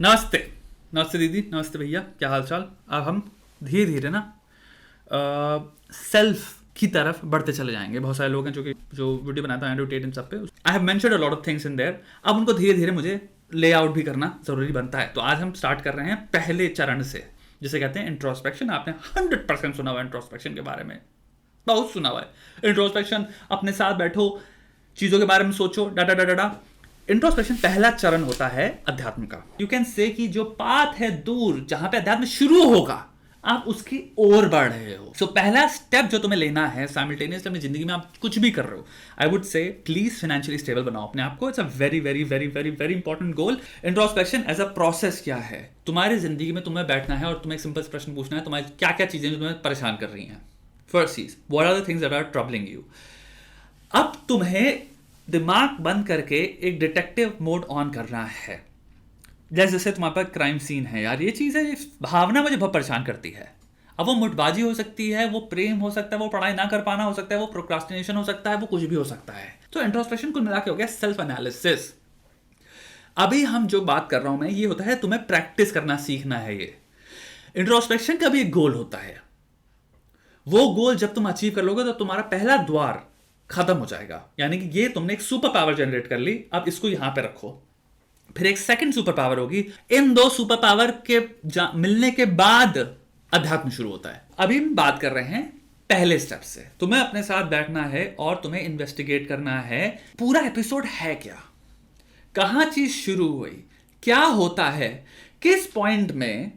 नमस्ते। नमस्ते दीदी, नमस्ते भैया, क्या हाल चाल। अब हम धीरे धीरे ना सेल्फ की तरफ बढ़ते चले जाएंगे। बहुत सारे लोग हैं जो वीडियो बनाते हैं एंड्रयू टेट इन सब पे। I have mentioned a lot of things in their. अब उनको धीरे धीरे मुझे लेआउट भी करना जरूरी बनता है। तो आज हम स्टार्ट कर रहे हैं पहले चरण से, जिसे कहते हैं इंट्रोस्पेक्शन। आपने 100% सुना हुआ इंट्रोस्पेक्शन के बारे में, बहुत सुना हुआ है इंट्रोस्पेक्शन। अपने साथ बैठो, चीजों के बारे में सोचो, डाटा डाटा डाटा। इंट्रोस्पेक्शन पहला चरण होता है अध्यात्म का। यू कैन से कि जो पाथ है दूर, जहां पे अध्यात्म शुरू होगा, आप उसकी ओर बढ़ रहे हो। सो पहला स्टेप जो तुम्हें लेना है साइमल्टेनियसली अपनी जिंदगी में, आप कुछ भी कर रहे हो, I would say please financially stable बनाओ अपने आप को। It's a very very very very very important goal. Introspection as a process क्या है, तुम्हारी जिंदगी में तुम्हें बैठना है और तुम्हें एक सिंपल प्रश्न पूछना है, तुम्हारी क्या क्या चीजें जो तुम्हें परेशान कर रही हैं। फर्स्ट चीज, what are the things that are troubling you. अब तुम्हें दिमाग बंद करके एक डिटेक्टिव मोड ऑन करना है। जैसे तुम्हारे पास क्राइम सीन है, यार ये चीज़ है, ये भावना मुझे बहुत परेशान करती है। अब वो मुठबाजी हो सकती है, वो प्रेम हो सकता है, वो पढ़ाई ना कर पाना हो सकता है, वो प्रोक्रास्टिनेशन हो सकता है, वो कुछ भी हो सकता है। तो इंट्रोस्पेक्शन कुल मिला के हो गया सेल्फ एनालिसिस। अभी हम जो बात कर रहा हूं मैं, ये होता है तुम्हें प्रैक्टिस करना सीखना है। ये इंट्रोस्पेक्शन का भी एक गोल होता है। वो गोल जब तुम अचीव कर लोगे तो तुम्हारा पहला द्वार खत्म हो जाएगा। यानी कि ये तुमने एक सुपर पावर जनरेट कर ली, अब इसको यहां पे रखो। फिर एक सेकंड सुपर पावर होगी। इन दो सुपर पावर के मिलने के बाद अध्यात्म शुरू होता है। अभी हम बात कर रहे हैं पहले स्टेप से। तुम्हें अपने साथ बैठना है और तुम्हें इन्वेस्टिगेट करना है पूरा एपिसोड है क्या, कहां चीज शुरू हुई, क्या होता है, किस पॉइंट में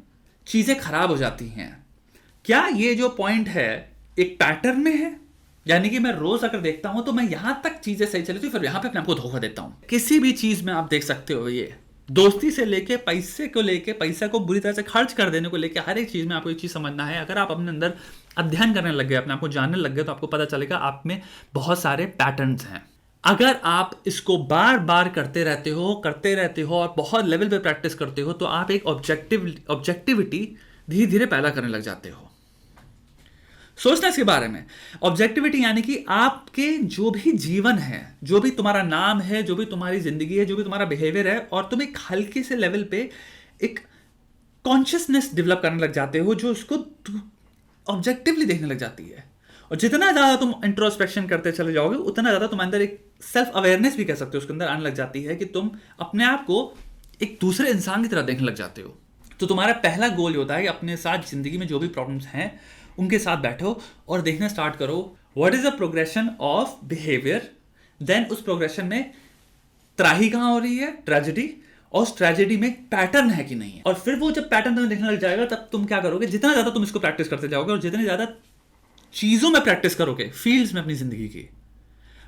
चीजें खराब हो जाती हैं, क्या ये जो पॉइंट है एक पैटर्न में है। यानी कि मैं रोज अगर देखता हूं तो मैं यहां तक चीजें सही चली थी, फिर यहां पे अपने आपको धोखा देता हूं। किसी भी चीज में आप देख सकते हो, ये दोस्ती से लेके पैसे को लेके, पैसा को बुरी तरह से खर्च कर देने को लेके, हर एक चीज में आपको एक चीज समझना है। अगर आप अपने अंदर अध्ययन करने लग गए, अपने आपको जानने लग गए, तो आपको पता चलेगा आप में बहुत सारे पैटर्न्स हैं। अगर आप इसको बार बार करते रहते हो और बहुत लेवल पे प्रैक्टिस करते हो, तो आप एक ऑब्जेक्टिविटी धीरे धीरे पैदा करने लग जाते हो। सोचना इसके बारे में। ऑब्जेक्टिविटी यानी कि आपके जो भी जीवन है, जो भी तुम्हारा नाम है, जो भी तुम्हारी जिंदगी है, जो भी तुम्हारा बिहेवियर है, और तुम एक हल्के से लेवल पे एक कॉन्शियसनेस डेवलप करने लग जाते हो, जो उसको ऑब्जेक्टिवली देखने लग जाती है। और जितना ज्यादा तुम इंट्रोस्पेक्शन करते चले जाओगे, उतना ज्यादा तुम्हारे अंदर एक सेल्फ अवेयरनेस भी कह सकते हो उसके अंदर आने लग जाती है, कि तुम अपने आप को एक दूसरे इंसान की तरह देखने लग जाते हो। तो तुम्हारा पहला गोल होता है कि अपने साथ जिंदगी में जो भी प्रॉब्लम्स हैं उनके साथ बैठो और देखना स्टार्ट करो what is the progression of behaviour. Then उस प्रोग्रेशन में त्राही कहां हो रही है, ट्रेजेडी, और उस ट्रेजेडी में पैटर्न है कि नहीं है। और फिर वो जब पैटर्न तुम्हें देखने लग जाएगा, तब तुम क्या करोगे, जितना ज्यादा तुम इसको प्रैक्टिस करते जाओगे और जितनी ज्यादा चीजों में प्रैक्टिस करोगे, फील्ड्स में अपनी जिंदगी की।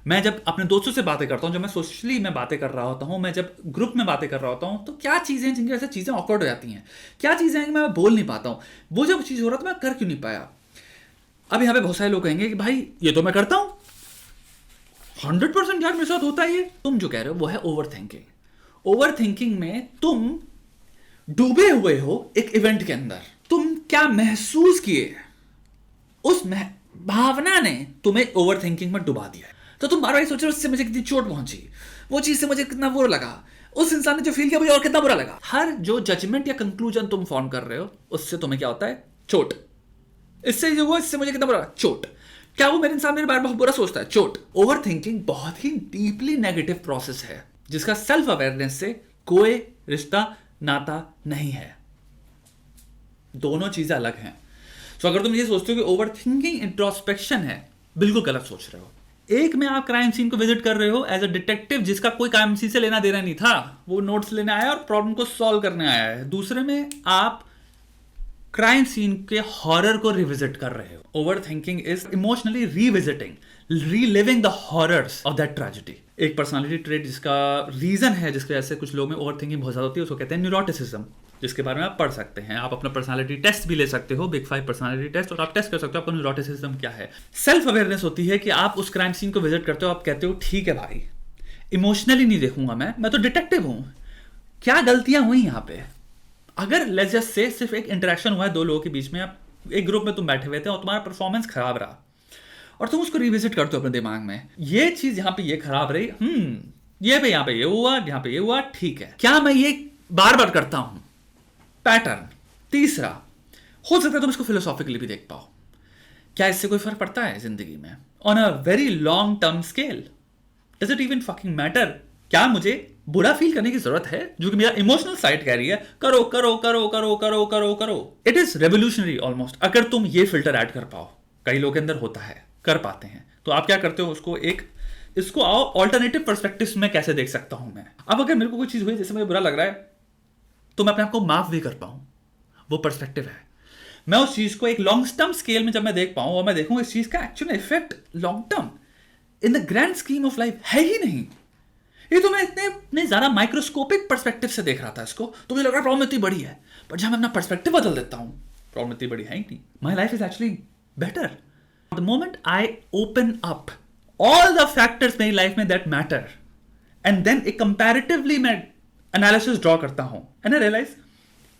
मैं जब अपने दोस्तों से बातें करता हूं, जब मैं सोशली में बातें कर रहा होता हूं, मैं जब ग्रुप में बातें कर रहा होता हूं, तो क्या चीजें हैं जिनकी वजह से चीजें ऑकवर्ड हो जाती हैं, क्या चीजें हैं कि मैं बोल नहीं पाता हूं, वो जब चीज हो रहा था मैं कर क्यों नहीं पाया। अब यहाँ पे बहुत सारे लोग कहेंगे कि भाई ये तो मैं करता हूं 100%, यार मेरे साथ होता है ये। तुम जो कह रहे हो वो है ओवर थिंकिंग। ओवर थिंकिंग में तुम डूबे हुए हो एक इवेंट के अंदर। तुम क्या महसूस किए, उस भावना ने तुम्हें ओवर थिंकिंग में डुबा दिया। तो तुम बार बार सोच रहे हो उससे मुझे कितनी चोट पहुंची, वो चीज से मुझे कितना बुरा लगा, उस इंसान ने जो फील किया मुझे और कितना बुरा लगा। हर जो जजमेंट या कंक्लूजन तुम फॉर्म कर रहे हो, उससे तुम्हें क्या होता है, चोट। इससे जो हुआ, इससे मुझे कितना बुरा, चोट। क्या वो मेरे इंसान मेरे बारे में बहुत बुरा सोचता है, चोट। ओवर थिंकिंग बहुत ही डीपली नेगेटिव प्रोसेस है, जिसका सेल्फ अवेयरनेस से कोई रिश्ता नाता नहीं है। दोनों चीजें अलग हैं। तो अगर तुम ये सोचते हो कि ओवर थिंकिंग इंट्रोस्पेक्शन है, बिल्कुल गलत सोच रहे हो। एक में आप क्राइम सीन को विजिट कर रहे हो एज अ डिटेक्टिव, जिसका कोई क्राइम सीन से लेना देना नहीं था, वो नोट्स लेने आया और प्रॉब्लम को सॉल्व करने आया है। दूसरे में आप क्राइम सीन के हॉरर को रिविजिट कर रहे हो। Over thinking is emotionally revisiting, reliving the horrors of that tragedy. एक पर्सनालिटी ट्रेट जिसका रीजन है, जिसकी वजह से कुछ लोगों में ओवर थिंकिंग बहुत ज्यादा होती है, उसको कहते हैं न्यूरोटिसिज्म, जिसके बारे में आप पढ़ सकते हैं। आप अपना पर्सनालिटी टेस्ट भी ले सकते हो, बिग 5 पर्सनालिटी टेस्ट, और आप टेस्ट कर सकते हो आपका न्यूरोटिसिज्म क्या है। सेल्फ अवेयरनेस होती है कि आप उस क्राइम सीन को विजिट करते हो, आप कहते हो ठीक है भाई, इमोशनली नहीं देखूंगा मैं तो डिटेक्टिव हूं, क्या गलतियां हुई यहां पे। अगर लेट्स जस्ट से सिर्फ एक इंटरेक्शन हुआ है दो लोगों के बीच में, आप एक ग्रुप में तुम बैठे हुए थे और तुम्हारा परफॉर्मेंस खराब रहा, और तुम उसको रिविजिट करते हो अपने दिमाग में, ये चीज यहां पे ये खराब रही, ये पे यहां पे ये हुआ, यहां पे ये हुआ, ठीक है, क्या मैं ये बार बार करता हूं, पैटर्न। तीसरा, हो सकता है तुम इसको फिलोसॉफिकली भी देख पाओ, क्या इससे कोई फर्क पड़ता है जिंदगी में on a very long term scale? Does it even fucking matter? क्या मुझे बुरा फील करने की जरूरत है? जो कि मेरा इमोशनल साइड कह रही है करो करो करो करो करो करो करो। इट इज रेवोल्यूशनरी ऑलमोस्ट, अगर तुम ये फिल्टर ऐड कर पाओ। कई लोग के अंदर होता है, कर पाते हैं, तो आप क्या करते हो उसको इसको आओ ऑल्टरनेटिव पर्सपेक्टिव में कैसे देख सकता हूं मैं। अब अगर मेरे को कोई चीज हुई जैसे मुझे बुरा लग रहा है, तो मैं अपने आप को माफ भी कर पाऊं, वो पर्सपेक्टिव है। मैं उस चीज को एक लॉन्ग टर्म स्केल में जब मैं देख पाऊं और मैं देखूं इस चीज का actual effect long term in the grand scheme of life है ही नहीं। ये तो मैं इतने ज्यादा माइक्रोस्कोपिक पर्सपेक्टिव से देख रहा था इसको, तो मुझे लग रहा प्रॉब्लम इतनी बड़ी है, पर जब मैं अपना पर्सपेक्टिव बदल देता हूं, प्रॉब्लम इतनी बड़ी है ही नहीं। My life is actually better the moment I open up all the factors मेरी लाइफ में दैट मैटर, एंड देन एक कंपैरेटिवली मैं एनालिसिस ड्रॉ करता हूं, and I realise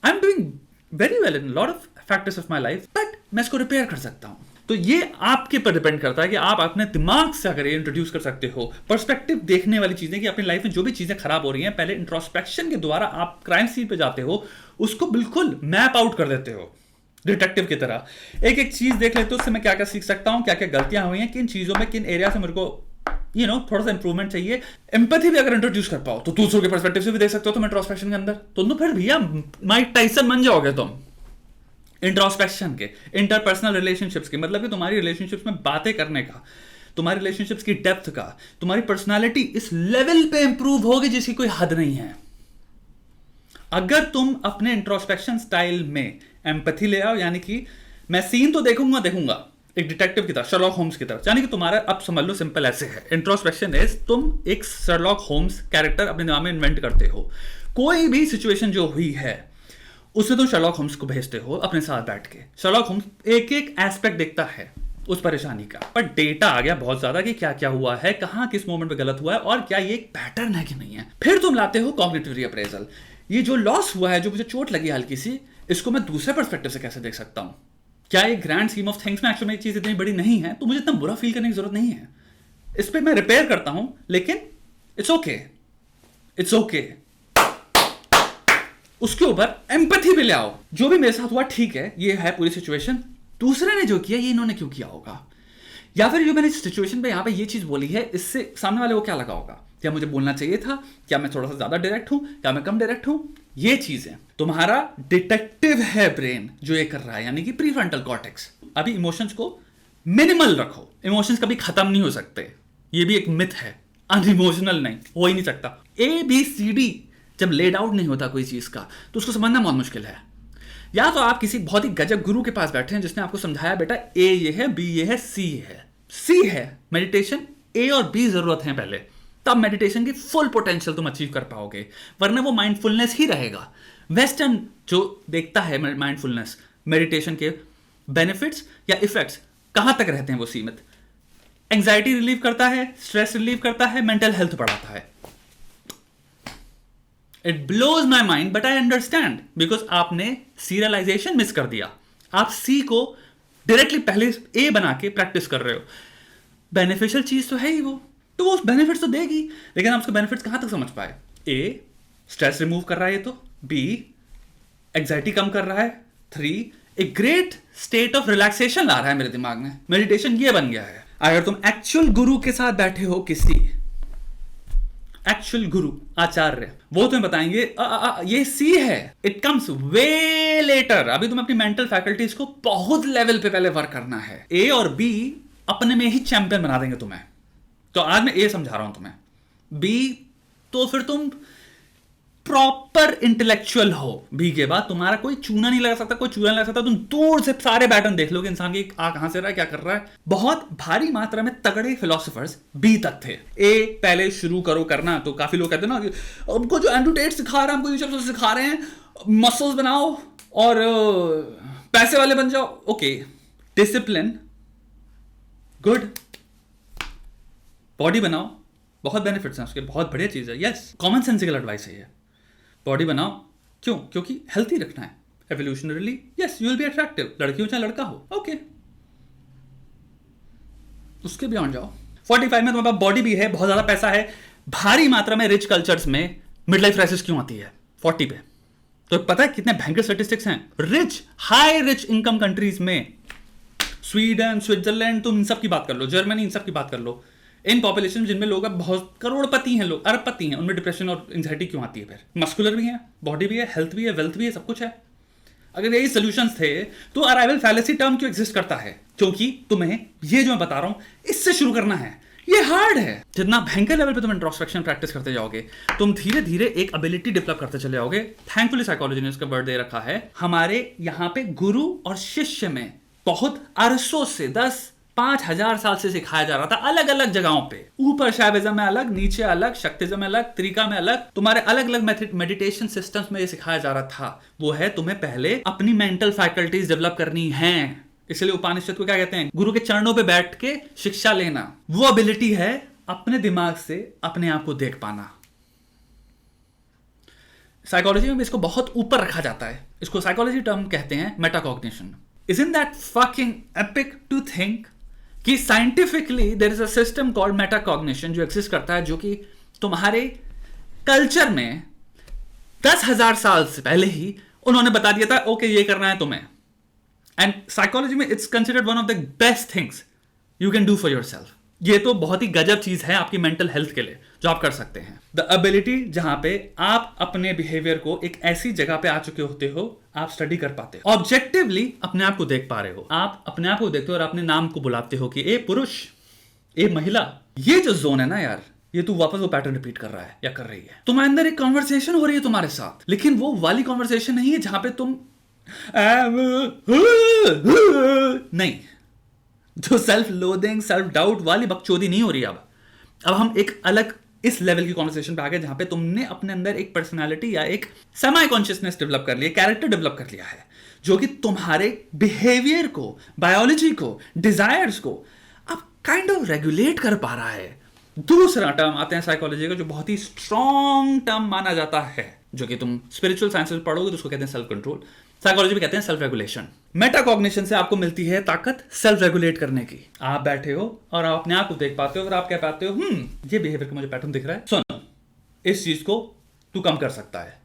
I am doing very well in lot of factors of my life, but मैं इसको repair कर सकता हूं। तो ये आपके पर डिपेंड करता है कि आप अपने दिमाग से अगर ये इंट्रोड्यूस कर सकते हो पर्सपेक्टिव देखने वाली चीजें, कि अपनी लाइफ में जो भी चीजें खराब हो रही हैं, पहले इंट्रोस्पेक्शन के द्वारा आप क्राइम सीन पे जाते हो, उसको बिल्कुल मैप आउट कर देते हो डिटेक्टिव की तरह। एक एक चीज देख लेते हो, उससे मैं क्या क्या सीख सकता हूं, क्या क्या गलतियां हुई हैं, किन चीजों में, किन एरिया से मेरे को थोड़ा सा इंप्रूवमेंट चाहिए। एम्पैथी भी अगर इंट्रोड्यूस कर पाओ तो दूसरों के पर्सपेक्टिव से भी देख सकते हो तुम इंट्रोस्पेक्शन के अंदर। तो फिर भैया माइक टाइसन बन जाओगे तुम इंट्रोस्पेक्शन के, इंटरपर्सनल रिलेशनशिप्स के, मतलब कि तुम्हारी रिलेशनशिप्स में बातें करने का, तुम्हारी रिलेशनशिप्स की डेप्थ का, तुम्हारी पर्सनालिटी इस लेवल पे इंप्रूव होगी जिसकी कोई हद नहीं है, अगर तुम अपने इंट्रोस्पेक्शन स्टाइल में एम्पैथी ले आओ। यानी कि मैं सीन तो देखूंगा एक डिटेक्टिव की तरह, शर्लॉक होम्स की तरह। यानी कि तुम्हारा, अब समझ लो सिंपल ऐसे है, इंट्रोस्पेक्शन इज तुम एक शर्लॉक होम्स कैरेक्टर अपने दिमाग में इन्वेंट करते हो। कोई भी सिचुएशन जो हुई है उससे तुम शर्लॉक होम्स को भेजते हो अपने साथ बैठ के। शर्लॉक होम्स एक एक एस्पेक्ट देखता है उस परेशानी का, पर डेटा आ गया बहुत ज्यादा कि क्या क्या हुआ है, कहां किस मोमेंट पे गलत हुआ है, और क्या ये एक पैटर्न है कि नहीं है। फिर तुम लाते हो कॉग्निटिव रीअप्रेजल। ये जो लॉस हुआ है, जो मुझे चोट लगी हल्की सी, इसको मैं दूसरे पर्सपेक्टिव से कैसे देख सकता हूं। क्या एक ग्रैंड स्कीम ऑफ थिंग्स में एक्चुअली में एक चीज इतनी बड़ी नहीं है, तो मुझे इतना बुरा फील करने की जरूरत नहीं है। इस पे मैं रिपेयर करता हूं, लेकिन इट्स ओके, इट्स ओके। उसके ऊपर एम्पैथी भी ले आओ, जो भी मेरे साथ हुआ ठीक है, ये है पूरी सिचुएशन, दूसरे ने जो किया ये इन्होंने क्यों किया होगा, या फिर जो मैंने सिचुएशन पे यहाँ पे ये चीज बोली है, इससे सामने वाले को क्या लगा होगा, क्या मुझे बोलना चाहिए था, क्या मैं थोड़ा सा ज्यादा डायरेक्ट हूं, क्या मैं कम डायरेक्ट हूं। ये चीजें तुम्हारा डिटेक्टिव है ब्रेन जो ये कर रहा है, यानी कि प्रीफ्रंटल कॉर्टेक्स। अभी इमोशंस को मिनिमल रखो, इमोशंस कभी खत्म नहीं हो सकते, ये भी एक मिथ है, अनइमोशनल नहीं हो ही नहीं सकता। ABCD जब लेड आउट नहीं होता कोई चीज का, तो उसको समझना बहुत मुश्किल है। या तो आप किसी बहुत ही गजब गुरु के पास बैठे हैं जिसने आपको समझाया बेटा A ये है, B ये है, C है, C है मेडिटेशन, A और B जरूरत है पहले, तब मेडिटेशन की फुल पोटेंशियल तुम अचीव कर पाओगे, वरना वो माइंडफुलनेस ही रहेगा। वेस्टर्न जो देखता है माइंडफुलनेस, मेडिटेशन के बेनिफिट्स या इफेक्ट्स कहां तक रहते हैं वो सीमित। एंजाइटी रिलीव करता है, स्ट्रेस रिलीव करता है, मेंटल हेल्थ बढ़ाता है। It blows my mind, but I understand, because आपने सीरियलाइजेशन मिस कर दिया। आप सी को डायरेक्टली पहले ए बना के प्रैक्टिस कर रहे हो। बेनिफिशियल चीज तो है ही वो, तो वो बेनिफिट्स तो देगी, लेकिन आप उसके बेनिफिट्स कहां तक समझ पाए। ए स्ट्रेस रिमूव कर रहा है ये तो, बी एंजाइटी कम कर रहा है, 3 एक ग्रेट स्टेट ऑफ रिलैक्सेशन ला रहा है मेरे दिमाग में। मेडिटेशन ये बन गया है। अगर तुम एक्चुअल गुरु के साथ बैठे हो, किसी एक्चुअल गुरु आचार्य, वो तुम्हें बताएंगे ये सी है, इट कम्स वे लेटर। अभी तुम्हें अपनी मेंटल फैकल्टीज को बहुत लेवल पे पहले वर्क करना है। ए और बी अपने में ही चैंपियन बना देंगे तुम्हें। तो आज मैं ए समझा रहा हूं तुम्हें, बी तो फिर तुम प्रॉपर इंटेलेक्चुअल हो। बी के बाद तुम्हारा कोई चूना नहीं लगा सकता, कोई चूना नहीं लगा सकता। तुम दूर से सारे पैटर्न देख लोगे इंसान की, आ कहां से रहा है, क्या कर रहा है। बहुत भारी मात्रा में तगड़े फिलोसोफर्स बी तक थे। ए पहले शुरू करो करना। तो काफी लोग कहते हैं ना कि हमको जो एंड्रू टेट सिखा रहा है, हमको ये सब सिखा रहे हैं, मसल्स बनाओ और पैसे वाले बन जाओ। ओके, डिसिप्लिन गुड, बॉडी बनाओ, बहुत बेनिफिट्स हैं उसके, बहुत बढ़िया चीज है। यस, कॉमन सेंसिकल एडवाइस है ये। बॉडी बनाओ, क्यों? क्योंकि हेल्थी रखना है evolutionarily. Yes, you will be attractive, लड़की हो चाहे लड़का हो। ओके, उसके बियॉन्ड जाओ। 45 में तुम्हारे पास बॉडी भी है, बहुत ज्यादा पैसा है, भारी मात्रा में रिच कल्चर्स में मिड लाइफ क्राइसिस क्यों आती है 40 पे? तो पता है कितने भयंकर स्टैटिस्टिक्स हैं rich, high rich income countries में, स्वीडन, स्विट्जरलैंड, तुम इन सब की बात कर लो, जर्मनी, इन सब की बात कर लो, इन पॉपुलेशन जिनमें लोग अब बहुत करोड़पति हैं, लोग अरबपति हैं, उनमें डिप्रेशन और एंजाइटी क्यों आती है? फिर मस्कुलर भी है, बॉडी भी है, हेल्थ भी है, वेल्थ भी है, सब कुछ है। अगर यही सॉल्यूशंस थे तो अराइवल फैलेसी टर्म क्यों एग्जिस्ट करता है? क्योंकि तुम्हें ये जो मैं बता रहा हूं इससे शुरू करना है। ये हार्ड है। जितना भयंकर लेवल पे तुम इंट्रोस्पेक्शन प्रैक्टिस करते जाओगे, तुम धीरे धीरे एक एबिलिटी डेवलप करते चले जाओगे। थैंकफुली साइकोलॉजी ने इसका वर्ड दे रखा है। हमारे यहाँ पे गुरु और शिष्य में बहुत अरसों से 5,000 साल से सिखाया जा रहा था, अलग अलग जगहों पे। ऊपर शैविज्म में अलग, नीचे अलग, शक्तिज्म में अलग, त्रिका में अलग, तुम्हारे अलग अलग मेडिटेशन सिस्टम्स में ये सिखाया जा रहा था। वो है तुम्हें पहले अपनी मेंटल फैकल्टीज डेवलप करनी है। इसलिए उपनिषद को क्या कहते हैं? गुरु के चरणों पे बैठ के शिक्षा लेना। वो एबिलिटी है अपने दिमाग से अपने आप को देख पाना। साइकोलॉजी में इसको बहुत ऊपर रखा जाता है। इसको साइकोलॉजी टर्म कहते हैं metacognition. Isn't that fucking epic to think कि scientifically there is a system called metacognition जो एग्जिस्ट करता है, जो कि तुम्हारे कल्चर में 10,000 साल से पहले ही उन्होंने बता दिया था, ओके ये करना है तुम्हें। एंड साइकोलॉजी में it's considered one of the best things you can do for yourself. ये तो बहुत ही गजब चीज है आपकी मेंटल हेल्थ के लिए जो आप कर सकते हैं। द एबिलिटी जहां पे आप अपने बिहेवियर को एक ऐसी जगह पे आ चुके होते हो, आप स्टडी कर पाते हो, ऑब्जेक्टिवली अपने आप को देख पा रहे हो, आप अपने आप को देखते हो और अपने नाम को बुलाते हो कि ए पुरुष, ए महिला। ये जो जोन है ना यार, ये तू वापस वो पैटर्न रिपीट कर रहा है या कर रही है। तुम्हारे अंदर एक कॉन्वर्सेशन हो रही है तुम्हारे साथ, लेकिन वो वाली कॉन्वर्सेशन नहीं है जहां पे तुम नहीं, जो सेल्फ लोडिंग, सेल्फ डाउट वाली बकचोदी नहीं हो रही। अब हम एक अलग इस लेवल की कॉन्वर्सेशन पे आ गए जहां पे तुमने अपने अंदर एक पर्सनालिटी या एक सेमी कॉन्शियसनेस डेवलप कर लिया, कैरेक्टर डेवलप कर लिया है, जो कि तुम्हारे बिहेवियर को, बायोलॉजी को, डिजायर्स को अब काइंड ऑफ रेगुलेट कर पा रहा है। दूसरा टर्म आते हैं साइकोलॉजी का जो बहुत ही स्ट्रॉन्ग टर्म माना जाता है, जो कि तुम स्पिरिचुअल साइंसेस में पढ़ोगे तो उसको कहते हैं सेल्फ कंट्रोल। साइकोलॉजी में कहते हैं सेल्फ रेगुलेशन। मेटाकॉग्निशन से आपको मिलती है ताकत सेल्फ रेगुलेट करने की। आप बैठे हो और आप अपने आप को देख पाते हो और आप कह पाते हो ये बिहेवियर का मुझे पैटर्न दिख रहा है, सुन इस चीज को तू कम कर सकता है।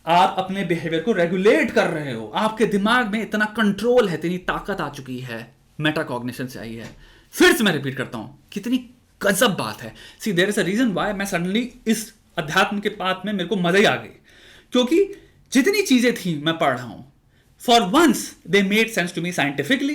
आप अपने बिहेवियर को रेगुलेट कर रहे हो। आपके दिमाग में इतना कंट्रोल है, इतनी ताकत आ चुकी है, मेटाकॉग्निशन से आई है। फिर से मैं रिपीट करता हूं, कितनी गजब बात है। See there is a reason why मैं सडनली इस अध्यात्म के पाथ में मेरे को मजा ही आ गई, क्योंकि जितनी चीजें थी मैं पढ़ रहा हूं, for once they made sense to me scientifically,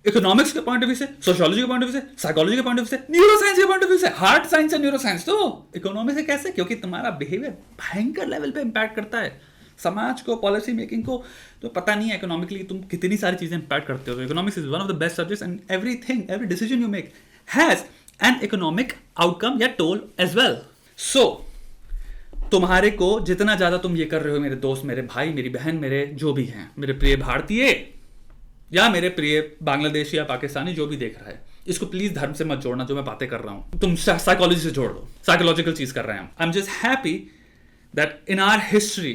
economics के पॉइंट ऑफ व्यू से, सोशियोलॉजी के पॉइंट ऑफ व्यू से, साइकोलॉजी के पॉइंट ऑफ व्यू से, न्यूरोसाइंस के पॉइंट ऑफ व्यू से। हार्ट साइंस एंड न्यूरोसाइंस तो इकोनॉमी से कैसे? क्योंकि तुम्हारा बिहेवियर भयंकर लेवल पे इंपैक्ट करता है समाज को, पॉलिसी मेकिंग को। तो पता नहीं है इकोनॉमिकली तुम कितनी सारी चीजें इंपैक्ट करते हो। Economics is one of the best subjects and everything, every decision you make has an economic outcome या टोल एज वेल। सो तुम्हारे को जितना ज्यादा तुम ये कर रहे हो, मेरे दोस्त, मेरे भाई, मेरी बहन, मेरे जो भी हैं, मेरे प्रिय भारतीय या मेरे प्रिय बांग्लादेशी या पाकिस्तानी जो भी देख रहा है, इसको प्लीज धर्म से मत जोड़ना जो मैं बातें कर रहा हूं। तुम साइकोलॉजी से जोड़ लो, साइकोलॉजिकल चीज कर रहे हैं हम। I am just happy that in our history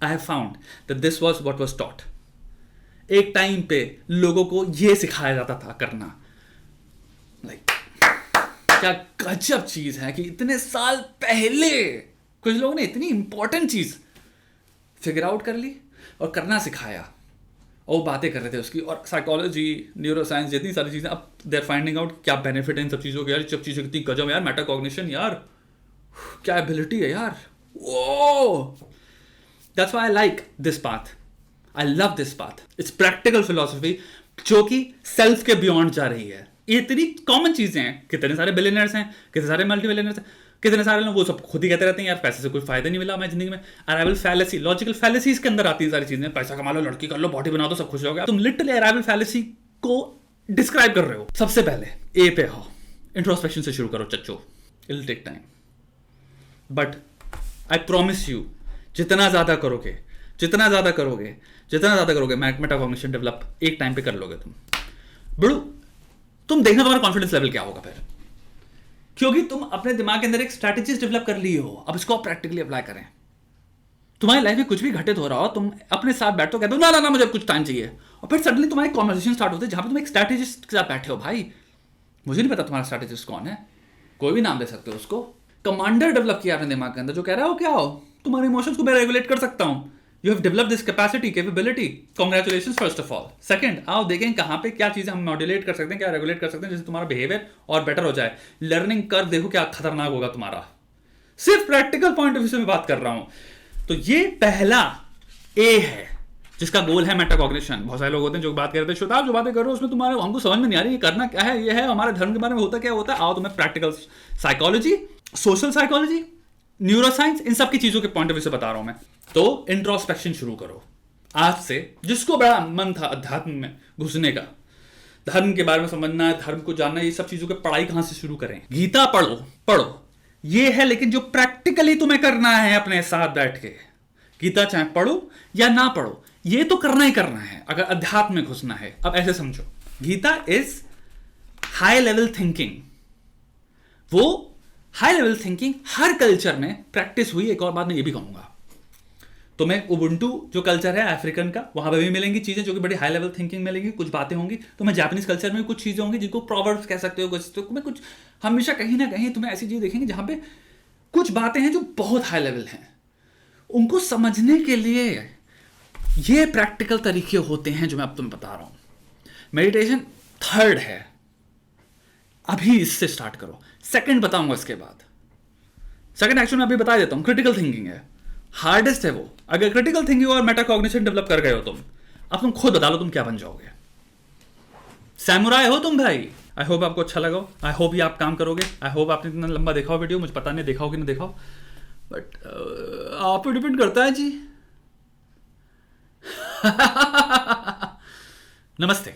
I have found that this was what was taught. एक टाइम पे लोगों को ये सिखाया जाता था करना। लाइक क्या गजब चीज है कि इतने साल पहले कुछ लोगों ने इतनी इंपॉर्टेंट चीज फिगर आउट कर ली और करना सिखाया, और बातें कर रहे थे उसकी। और साइकोलॉजी, न्यूरोसाइंस, जितनी सारी चीजें, अब दे आर फाइंडिंग आउट क्या बेनिफिट है इन सब चीजों के। यार सब चीजें कितनी गजब यार, मेटाकॉग्निशन यार, क्या एबिलिटी है यार। ओ that's why I like this path, I love this path. It's practical philosophy जो कि सेल्फ के बियॉन्ड जा रही है। ये इतनी कॉमन चीजें हैं, कितने सारे बिलियनर्स हैं, कितने सारे मल्टी बिलियनर्स हैं, कितने सारे लोग वो सब खुद ही कहते रहते हैं यार पैसे से कोई फायदा नहीं मिला हमें जिंदगी में। अराइवल फैलेसी, लॉजिकल फैलेसीज के अंदर आती है सारी चीजें। पैसा कमा लो, लड़की कर लो, बॉडी बना दो, सब खुश हो गया। तुम लिटरली अराइवल फैलेसी को डिस्क्राइब कर रहे हो। सबसे पहले ए पे हो, इंट्रोस्पेक्शन से शुरू करो चच्चो, it will take time, but I promise you जितना ज्यादा करोगे, जितना ज्यादा करोगे, जितना ज्यादा करोगे, मेटाकॉग्निशन डेवलप एक टाइम पे कर लोगे तुम। बड़ू तुम देखना तुम्हारा कॉन्फिडेंस लेवल क्या होगा फिर, क्योंकि तुम अपने दिमाग के अंदर एक स्ट्रैटेजी डेवलप कर ली हो। अब इसको प्रैक्टिकली अप्लाई करें। तुम्हारी लाइफ में कुछ भी घटित हो रहा हो, तुम अपने साथ बैठो, कहते हो ना ना ना मुझे कुछ टाइम चाहिए, और फिर सडनली तुम्हारी कॉन्वर्सेशन स्टार्ट होती है जहां पे तुम एक स्ट्रैटेजिस्ट के साथ बैठे हो। भाई मुझे नहीं पता तुम्हारा स्ट्रैटेजिस्ट कौन है, कोई भी नाम दे सकते हो उसको। कमांडर डेवलप किया अपने दिमाग के अंदर जो कह रहा हो क्या हो, तुम्हारे इमोशंस को मैं रेगुलेट कर सकता हूं, you have develop this capacity capability, congratulation first of all. Second, आओ देखें कहां पे क्या चीजें हम मॉड्यूलेट कर सकते हैं, क्या रेगुलेट कर सकते हैं जिससे तुम्हारा बिहेवियर और बेटर हो जाए। लर्निंग कर्व देखो क्या खतरनाक होगा तुम्हारा। सिर्फ प्रैक्टिकल पॉइंट ऑफ व्यू से मैं बात कर रहा हूं। तो ये पहला ए है जिसका गोल है मेटाकॉग्निशन। बहुत सारे लोग होते हैं जो बात करते हैं, श्रोता आप जो बातें कर रहे हो उसमें तुम्हारे हमको समझ में नहीं आ रही, ये करना क्या है, ये है हमारे धर्म के बारे में होता क्या होता है। आओ तुम्हें practical psychology, social psychology, neuroscience, इन सब की चीजों के पॉइंट ऑफ व्यू से बता रहा हूं मैं। तो इंट्रोस्पेक्शन शुरू करो आज से। जिसको बड़ा मन था अध्यात्म में घुसने का, धर्म के बारे में समझना है, धर्म को जानना है, ये सब चीजों की पढ़ाई कहां से शुरू करें? गीता पढ़ो ये है, लेकिन जो प्रैक्टिकली तुम्हें करना है अपने साथ बैठ के, गीता चाहे पढ़ो या ना पढ़ो, ये तो करना ही करना है अगर अध्यात्म में घुसना है। अब ऐसे समझो, Gita is high level thinking. वो हाई लेवल थिंकिंग हर कल्चर में प्रैक्टिस हुई। एक और बात मैं ये भी कहूंगा, तुम्हें उबुंटू जो कल्चर है अफ्रीकन का, वहां पर भी मिलेंगी चीजें जो कि बड़ी हाई लेवल थिंकिंग मिलेंगी, कुछ बातें होंगी। तुम्हें जापानीज कल्चर में कुछ चीजें होंगी जिनको प्रोवर्ब्स कह सकते हो, कुछ हमेशा कहीं ना कहीं तुम्हें ऐसी चीज देखेंगे जहां पे कुछ बातें हैं जो बहुत हाई लेवल हैं। उनको समझने के लिए ये प्रैक्टिकल तरीके होते हैं जो मैं अब तुम्हें बता रहा हूं। मेडिटेशन थर्ड है, अभी इससे स्टार्ट करो। सेकंड बताऊंगा इसके बाद। सेकंड एक्चुअली मैं अभी बता देता हूं, क्रिटिकल थिंकिंग है। हार्डेस्ट है वो। अगर क्रिटिकल थिंकिंग और मेटाकॉग्निशन डेवलप कर गए हो तुम, अब तुम खुद बता लो तुम क्या बन जाओगे। सैमुराई हो तुम भाई। आई होप आपको अच्छा लगा, आई होप ये आप काम करोगे। आई होप आपने इतना लंबा देखा हो वीडियो, मुझे पता नहीं देखा हो कि नहीं देखा हो, बट आप पे डिपेंड करता है जी। नमस्ते।